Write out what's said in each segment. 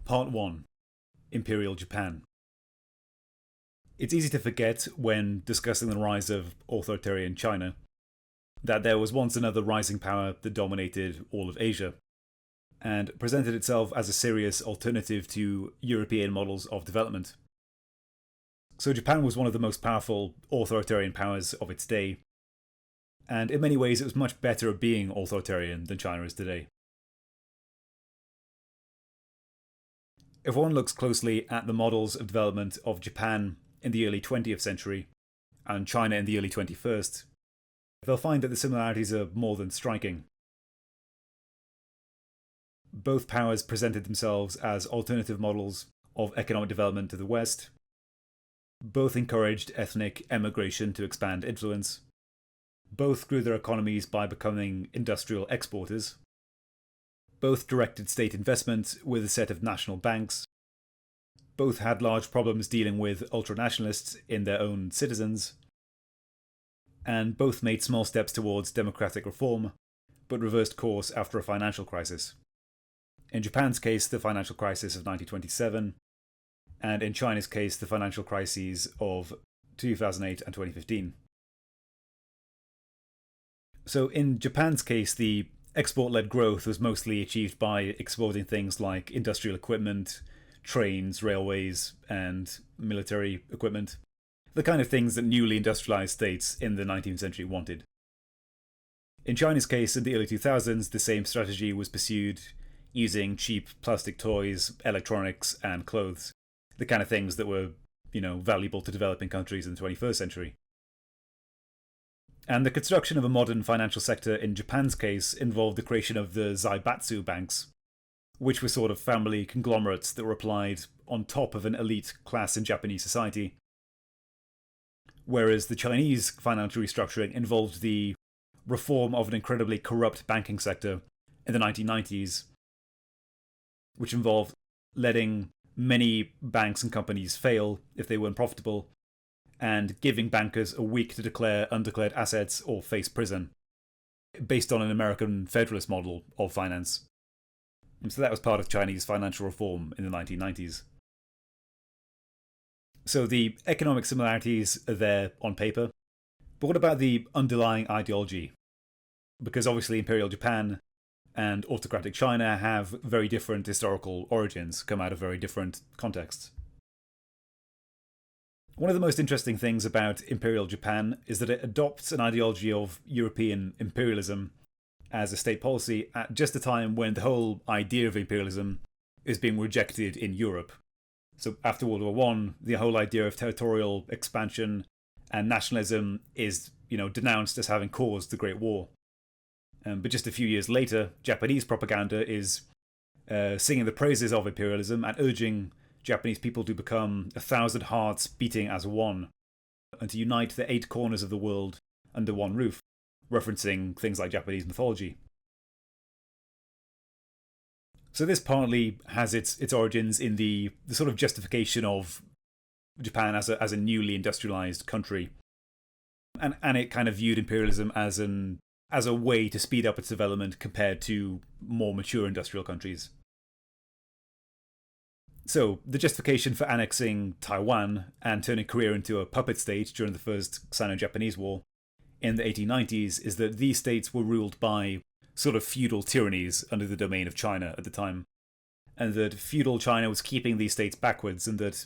Part 1. Imperial Japan. It's easy to forget, when discussing the rise of authoritarian China, that there was once another rising power that dominated all of Asia, and presented itself as a serious alternative to European models of development. So Japan was one of the most powerful authoritarian powers of its day, and in many ways it was much better at being authoritarian than China is today. If one looks closely at the models of development of Japan in the early 20th century and China in the early 21st, they'll find that the similarities are more than striking. Both powers presented themselves as alternative models of economic development to the West. Both encouraged ethnic emigration to expand influence. Both grew their economies by becoming industrial exporters. Both directed state investment with a set of national banks. Both had large problems dealing with ultranationalists in their own citizens. And both made small steps towards democratic reform, but reversed course after a financial crisis. In Japan's case, the financial crisis of 1927, and in China's case, the financial crises of 2008 and 2015. So in Japan's case, the export-led growth was mostly achieved by exporting things like industrial equipment, trains, railways, and military equipment. The kind of things that newly industrialized states in the 19th century wanted. In China's case, in the early 2000s, the same strategy was pursued using cheap plastic toys, electronics, and clothes. The kind of things that were, valuable to developing countries in the 21st century. And the construction of a modern financial sector in Japan's case involved the creation of the Zaibatsu banks, which were sort of family conglomerates that were applied on top of an elite class in Japanese society. Whereas the Chinese financial restructuring involved the reform of an incredibly corrupt banking sector in the 1990s, which involved letting many banks and companies fail if they weren't profitable, and giving bankers a week to declare undeclared assets or face prison, based on an American federalist model of finance. And so that was part of Chinese financial reform in the 1990s. So the economic similarities are there on paper, but what about the underlying ideology? Because obviously Imperial Japan and autocratic China have very different historical origins, come out of very different contexts. One of the most interesting things about Imperial Japan is that it adopts an ideology of European imperialism as a state policy at just a time when the whole idea of imperialism is being rejected in Europe. So after World War I, the whole idea of territorial expansion and nationalism is, denounced as having caused the Great War. But just a few years later, Japanese propaganda is singing the praises of imperialism and urging Japanese people to become 1,000 hearts beating as one, and to unite the 8 corners of the world under one roof, referencing things like Japanese mythology. So this partly has its origins in the sort of justification of Japan as a newly industrialized country, and it kind of viewed imperialism as a way to speed up its development compared to more mature industrial countries. So, the justification for annexing Taiwan and turning Korea into a puppet state during the First Sino-Japanese War in the 1890s is that these states were ruled by sort of feudal tyrannies under the domain of China at the time, and that feudal China was keeping these states backwards, and that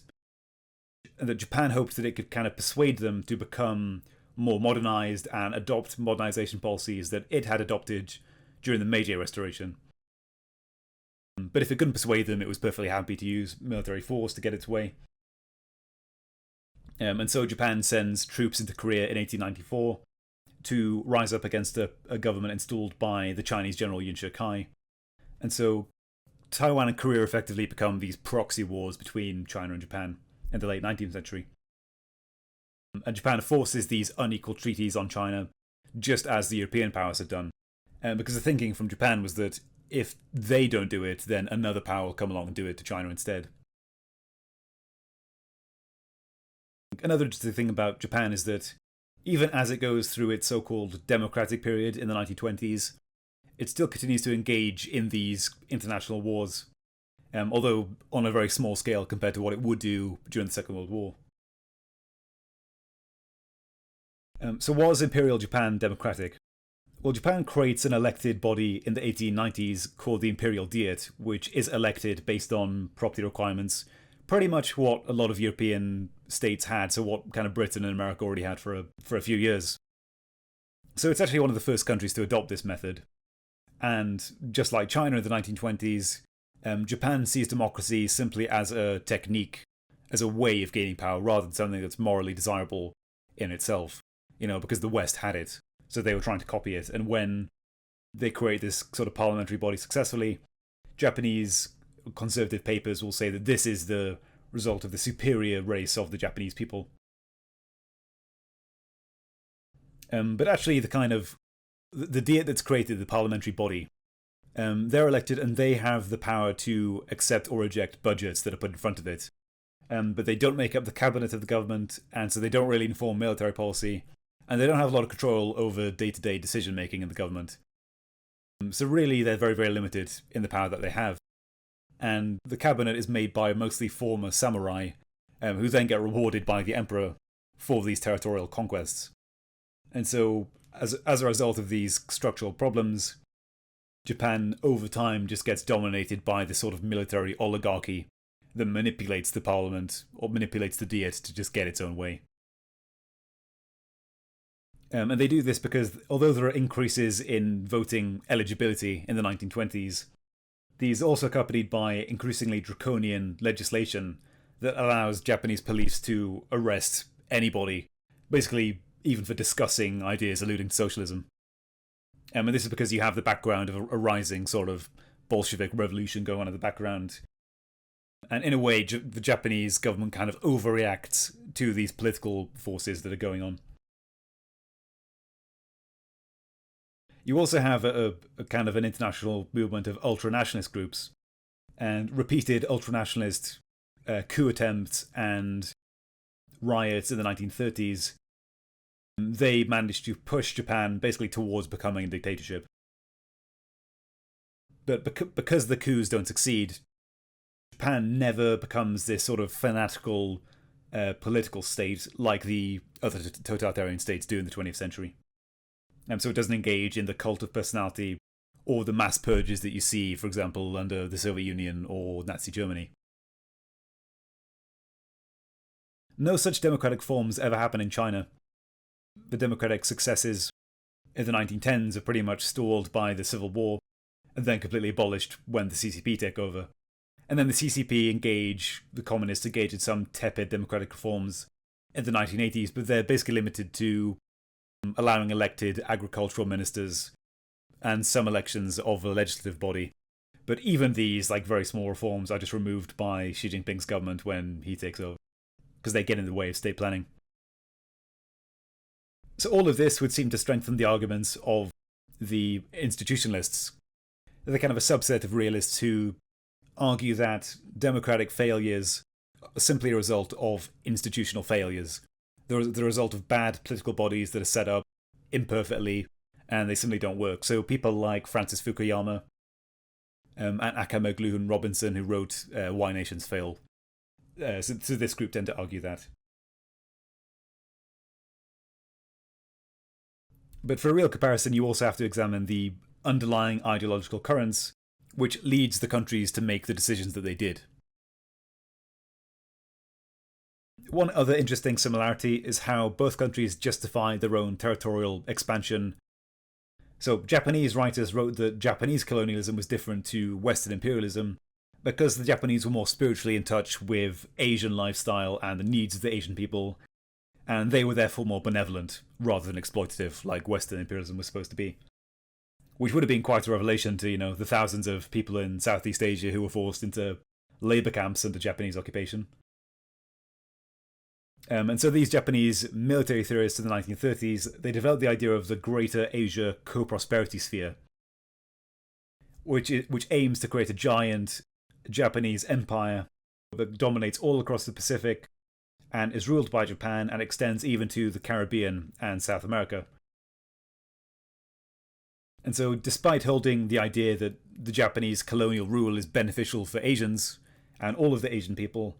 Japan hoped that it could kind of persuade them to become more modernized and adopt modernization policies that it had adopted during the Meiji Restoration. But if it couldn't persuade them, it was perfectly happy to use military force to get its way. And so Japan sends troops into Korea in 1894 to rise up against a government installed by the Chinese general Yun Shikai. And so Taiwan and Korea effectively become these proxy wars between China and Japan in the late 19th century. And Japan forces these unequal treaties on China, just as the European powers had done. Because the thinking from Japan was that if they don't do it, then another power will come along and do it to China instead. Another interesting thing about Japan is that even as it goes through its so-called democratic period in the 1920s, it still continues to engage in these international wars. although on a very small scale compared to what it would do during the Second World War. So was Imperial Japan democratic? Well, Japan creates an elected body in the 1890s called the Imperial Diet, which is elected based on property requirements, pretty much what a lot of European states had, so what kind of Britain and America already had for a few years. So it's actually one of the first countries to adopt this method. And just like China in the 1920s, Japan sees democracy simply as a technique, as a way of gaining power, rather than something that's morally desirable in itself. Because the West had it. So they were trying to copy it. And when they create this sort of parliamentary body successfully, Japanese conservative papers will say that this is the result of the superior race of the Japanese people. But actually, the Diet that's created, the parliamentary body, they're elected and they have the power to accept or reject budgets that are put in front of it. But they don't make up the cabinet of the government, and so they don't really inform military policy. And they don't have a lot of control over day-to-day decision-making in the government. So really, they're very, very limited in the power that they have. And the cabinet is made by mostly former samurai, who then get rewarded by the emperor for these territorial conquests. And so, as a result of these structural problems, Japan, over time, just gets dominated by this sort of military oligarchy that manipulates the parliament, or manipulates the Diet to just get its own way. And they do this because, although there are increases in voting eligibility in the 1920s, these are also accompanied by increasingly draconian legislation that allows Japanese police to arrest anybody, basically even for discussing ideas alluding to socialism. And this is because you have the background of a rising sort of Bolshevik revolution going on in the background. And in a way, the Japanese government kind of overreacts to these political forces that are going on. You also have a kind of an international movement of ultranationalist groups, and repeated ultranationalist coup attempts and riots in the 1930s. They managed to push Japan basically towards becoming a dictatorship. But because the coups don't succeed, Japan never becomes this sort of fanatical political state like the other totalitarian states do in the 20th century. So it doesn't engage in the cult of personality or the mass purges that you see, for example, under the Soviet Union or Nazi Germany. No such democratic forms ever happen in China. The democratic successes in the 1910s are pretty much stalled by the Civil War and then completely abolished when the CCP take over. And then the CCP the communists engage in some tepid democratic reforms in the 1980s, but they're basically limited to allowing elected agricultural ministers and some elections of the legislative body. But even these very small reforms are just removed by Xi Jinping's government when he takes over, because they get in the way of state planning. So all of this would seem to strengthen the arguments of the institutionalists. They're kind of a subset of realists who argue that democratic failures are simply a result of institutional failures. They're the result of bad political bodies that are set up imperfectly, and they simply don't work. So people like Francis Fukuyama and Acemoglu and Robinson, who wrote Why Nations Fail. So this group tend to argue that. But for a real comparison, you also have to examine the underlying ideological currents which leads the countries to make the decisions that they did. One other interesting similarity is how both countries justify their own territorial expansion. So Japanese writers wrote that Japanese colonialism was different to Western imperialism because the Japanese were more spiritually in touch with Asian lifestyle and the needs of the Asian people, and they were therefore more benevolent rather than exploitative like Western imperialism was supposed to be. Which would have been quite a revelation to, the thousands of people in Southeast Asia who were forced into labour camps under Japanese occupation. And so these Japanese military theorists in the 1930s, they developed the idea of the Greater Asia Co-Prosperity Sphere, which aims to create a giant Japanese empire that dominates all across the Pacific and is ruled by Japan and extends even to the Caribbean and South America. And so, despite holding the idea that the Japanese colonial rule is beneficial for Asians and all of the Asian people,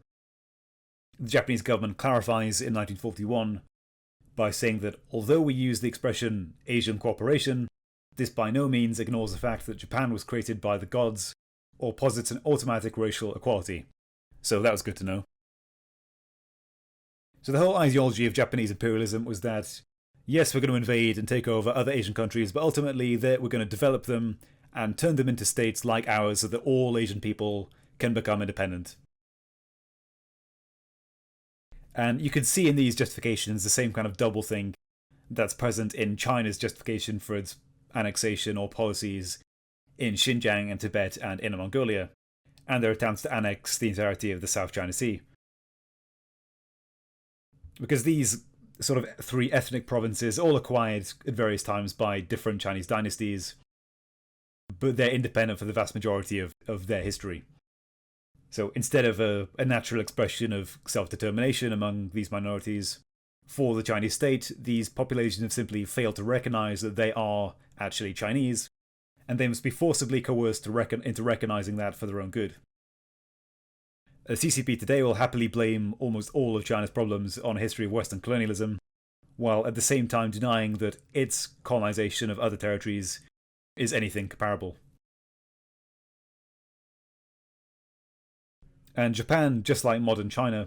the Japanese government clarifies in 1941 by saying that although we use the expression Asian cooperation, this by no means ignores the fact that Japan was created by the gods or posits an automatic racial equality. So that was good to know. So the whole ideology of Japanese imperialism was that, yes, we're going to invade and take over other Asian countries, but ultimately we're going to develop them and turn them into states like ours so that all Asian people can become independent. And you can see in these justifications the same kind of double thing that's present in China's justification for its annexation or policies in Xinjiang and Tibet and Inner Mongolia, and their attempts to annex the entirety of the South China Sea. Because these sort of three ethnic provinces, all acquired at various times by different Chinese dynasties, but they're independent for the vast majority of their history. So instead of a natural expression of self-determination among these minorities, for the Chinese state, these populations have simply failed to recognize that they are actually Chinese, and they must be forcibly coerced into recognizing that for their own good. The CCP today will happily blame almost all of China's problems on a history of Western colonialism, while at the same time denying that its colonization of other territories is anything comparable. And Japan, just like modern China,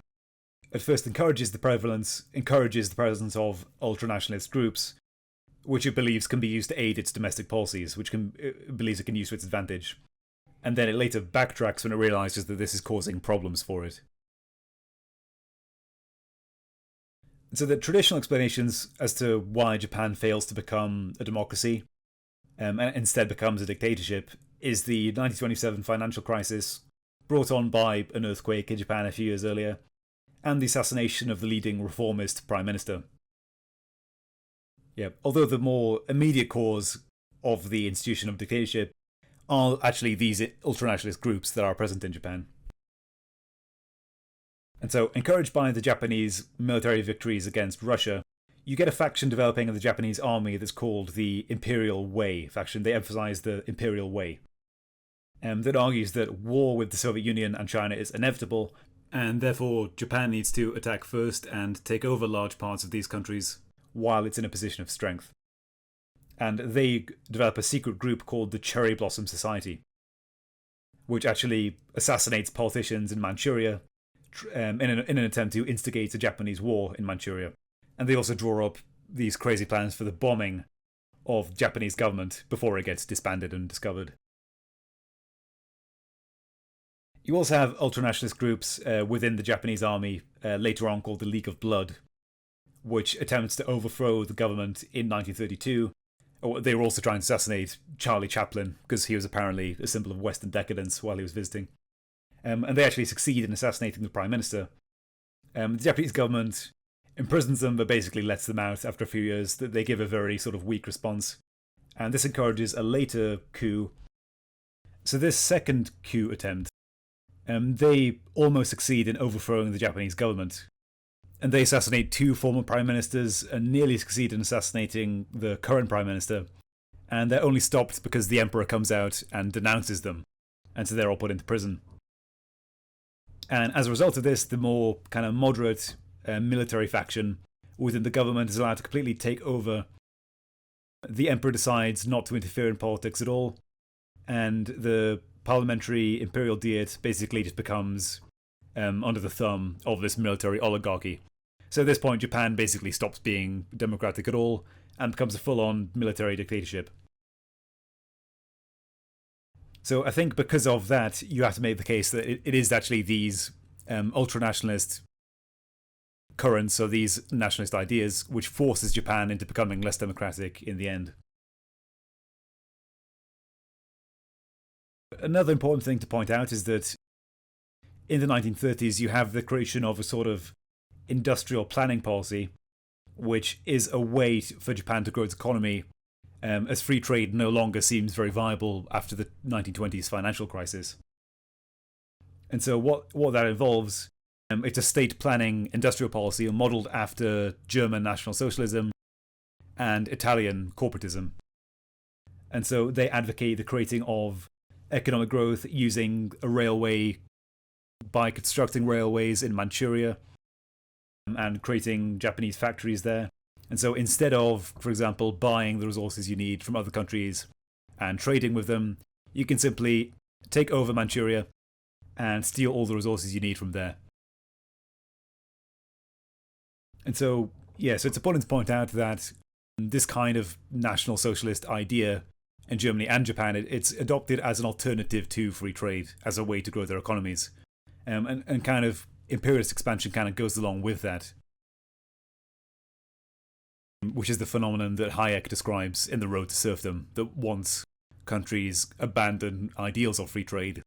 at first encourages the presence of ultranationalist groups, which it believes can be used to aid its domestic policies, which it believes it can use to its advantage. And then it later backtracks when it realizes that this is causing problems for it. So the traditional explanations as to why Japan fails to become a democracy and instead becomes a dictatorship is the 1927 financial crisis, brought on by an earthquake in Japan a few years earlier, and the assassination of the leading reformist prime minister. Although the more immediate cause of the institution of dictatorship are actually these ultranationalist groups that are present in Japan. And so, encouraged by the Japanese military victories against Russia, you get a faction developing in the Japanese army that's called the Imperial Way Faction. They emphasize the Imperial Way. That argues that war with the Soviet Union and China is inevitable, and therefore Japan needs to attack first and take over large parts of these countries while it's in a position of strength. And they develop a secret group called the Cherry Blossom Society, which actually assassinates politicians in Manchuria in an attempt to instigate a Japanese war in Manchuria. And they also draw up these crazy plans for the bombing of the Japanese government before it gets disbanded and discovered. You also have ultranationalist groups within the Japanese army later on called the League of Blood, which attempts to overthrow the government in 1932. They were also trying to assassinate Charlie Chaplin because he was apparently a symbol of Western decadence while he was visiting. And they actually succeed in assassinating the Prime Minister. The Japanese government imprisons them but basically lets them out after a few years. They give a very sort of weak response. And this encourages a later coup. So this second coup attempt, they almost succeed in overthrowing the Japanese government. And they assassinate two former prime ministers and nearly succeed in assassinating the current prime minister. And they're only stopped because the emperor comes out and denounces them. And so they're all put into prison. And as a result of this, the more kind of moderate military faction within the government is allowed to completely take over. The emperor decides not to interfere in politics at all. And the parliamentary imperial diet basically just becomes under the thumb of this military oligarchy. So at this point, Japan basically stops being democratic at all and becomes a full-on military dictatorship. So I think because of that, you have to make the case that it is actually these ultranationalist currents, or these nationalist ideas, which forces Japan into becoming less democratic in the end. Another important thing to point out is that in the 1930s, you have the creation of a sort of industrial planning policy, which is a way for Japan to grow its economy, as free trade no longer seems very viable after the 1920s financial crisis. And so what that involves, it's a state planning industrial policy modelled after German National Socialism and Italian corporatism. And so they advocate the creating of economic growth using a railway by constructing railways in Manchuria and creating Japanese factories there. And so instead of, for example, buying the resources you need from other countries and trading with them, you can simply take over Manchuria and steal all the resources you need from there. And so, so it's important to point out that this kind of National Socialist idea in Germany and Japan, it's adopted as an alternative to free trade, as a way to grow their economies. And kind of imperialist expansion kind of goes along with that, which is the phenomenon that Hayek describes in The Road to Serfdom, that once countries abandon ideals of free trade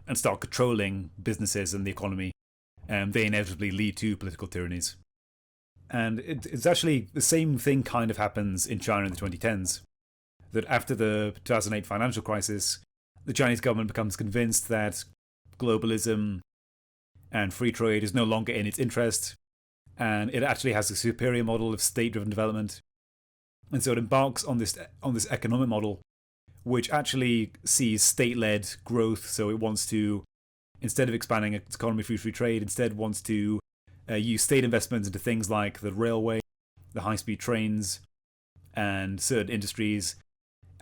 and start controlling businesses and the economy, they inevitably lead to political tyrannies. And it's actually the same thing kind of happens in China in the 2010s, that after the 2008 financial crisis, the Chinese government becomes convinced that globalism and free trade is no longer in its interest, and it actually has a superior model of state-driven development. And so it embarks on this economic model, which actually sees state-led growth. So it wants to, instead of expanding its economy through free trade, instead wants to use state investments into things like the railway, the high-speed trains, and certain industries,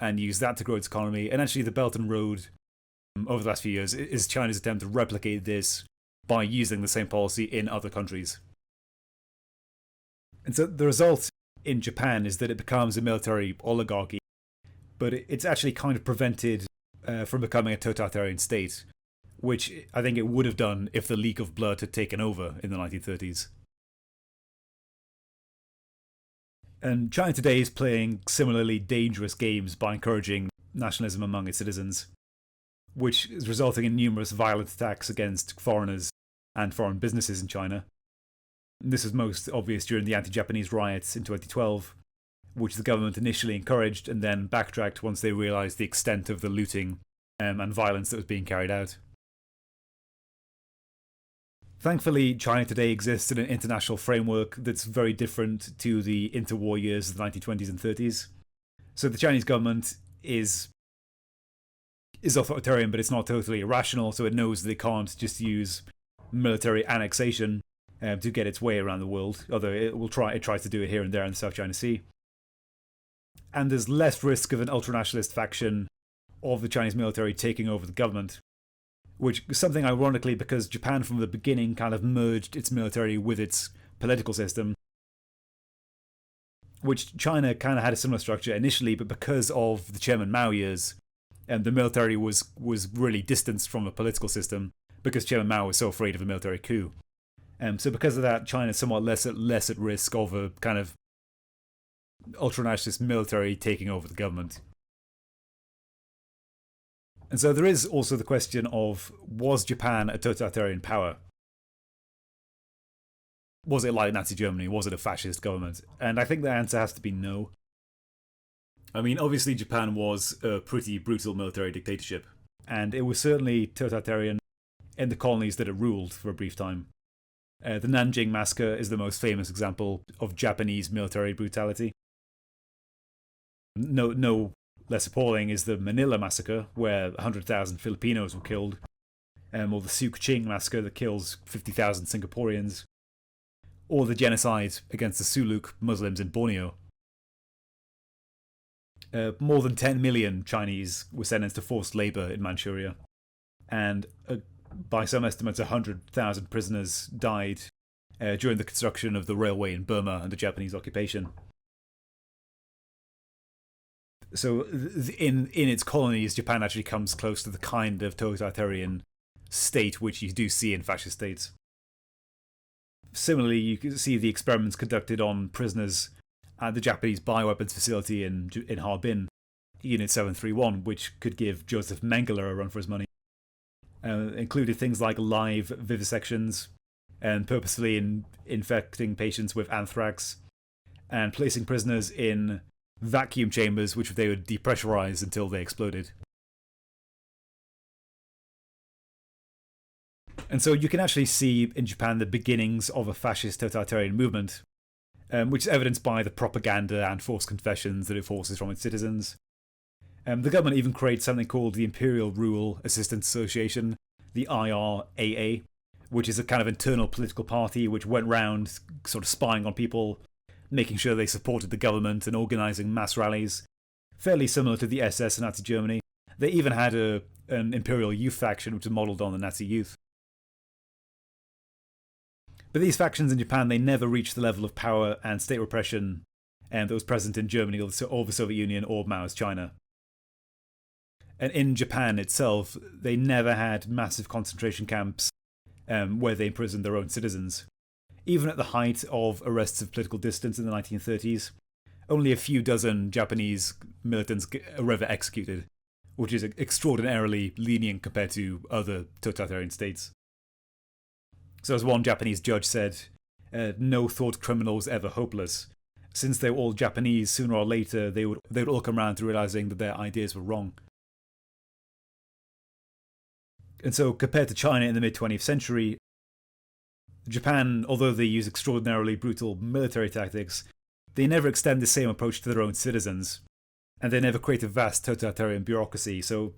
and use that to grow its economy. And actually the Belt and Road over the last few years is China's attempt to replicate this by using the same policy in other countries. And so the result in Japan is that it becomes a military oligarchy, but it's actually kind of prevented from becoming a totalitarian state, which I think it would have done if the leak of blood had taken over in the 1930s. And China today is playing similarly dangerous games by encouraging nationalism among its citizens, which is resulting in numerous violent attacks against foreigners and foreign businesses in China. This was most obvious during the anti-Japanese riots in 2012, which the government initially encouraged and then backtracked once they realised the extent of the looting and violence that was being carried out. Thankfully, China today exists in an international framework that's very different to the interwar years of the 1920s and 30s. So the Chinese government is authoritarian, but it's not totally irrational, so it knows that it can't just use military annexation to get its way around the world, although it tries to do it here and there in the South China Sea. And there's less risk of an ultranationalist faction of the Chinese military taking over the government, which is something ironically because Japan from the beginning kind of merged its military with its political system, which China kind of had a similar structure initially, but because of the Chairman Mao years, the military was really distanced from the political system because Chairman Mao was so afraid of a military coup. So because of that, China is somewhat less at risk of a kind of ultranationalist military taking over the government. And so there is also the question of, was Japan a totalitarian power? Was it like Nazi Germany? Was it a fascist government? And I think the answer has to be no. I mean, obviously Japan was a pretty brutal military dictatorship, and it was certainly totalitarian in the colonies that it ruled for a brief time. The Nanjing Massacre is the most famous example of Japanese military brutality. No less appalling is the Manila Massacre, where 100,000 Filipinos were killed, or the Suqing Massacre that kills 50,000 Singaporeans, or the genocide against the Suluk Muslims in Borneo. More than 10 million Chinese were sentenced to forced labour in Manchuria, and by some estimates 100,000 prisoners died during the construction of the railway in Burma under Japanese occupation. So in its colonies, Japan actually comes close to the kind of totalitarian state which you do see in fascist states. Similarly, you can see the experiments conducted on prisoners at the Japanese Bioweapons facility in Harbin, Unit 731, which could give Joseph Mengele a run for his money. Included things like live vivisections and purposefully infecting patients with anthrax and placing prisoners in vacuum chambers which they would depressurize until they exploded. And so you can actually see in Japan the beginnings of a fascist totalitarian movement, which is evidenced by the propaganda and forced confessions that it forces from its citizens. The government even created something called the Imperial Rule Assistance Association, the IRAA, which is a kind of internal political party which went round sort of spying on people, making sure they supported the government and organising mass rallies, fairly similar to the SS in Nazi Germany. They even had an Imperial Youth Faction which was modelled on the Nazi youth. But these factions in Japan, they never reached the level of power and state repression that was present in Germany or the Soviet Union or Mao's China. And in Japan itself, they never had massive concentration camps where they imprisoned their own citizens. Even at the height of arrests of political dissidents in the 1930s, only a few dozen Japanese militants were ever executed, which is extraordinarily lenient compared to other totalitarian states. So as one Japanese judge said, no thought criminals ever hopeless. Since they were all Japanese, sooner or later they would all come around to realizing that their ideas were wrong. And so compared to China in the mid-20th century, Japan, although they use extraordinarily brutal military tactics, they never extend the same approach to their own citizens, and they never create a vast totalitarian bureaucracy. So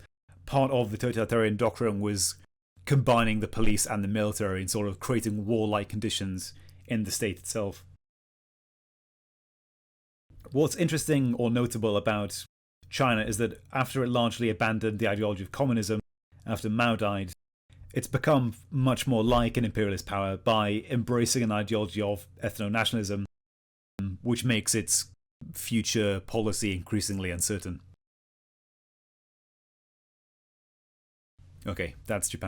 part of the totalitarian doctrine was combining the police and the military and sort of creating warlike conditions in the state itself. What's interesting or notable about China is that after it largely abandoned the ideology of communism, after Mao died, it's become much more like an imperialist power by embracing an ideology of ethno-nationalism, which makes its future policy increasingly uncertain. Okay, that's Japan.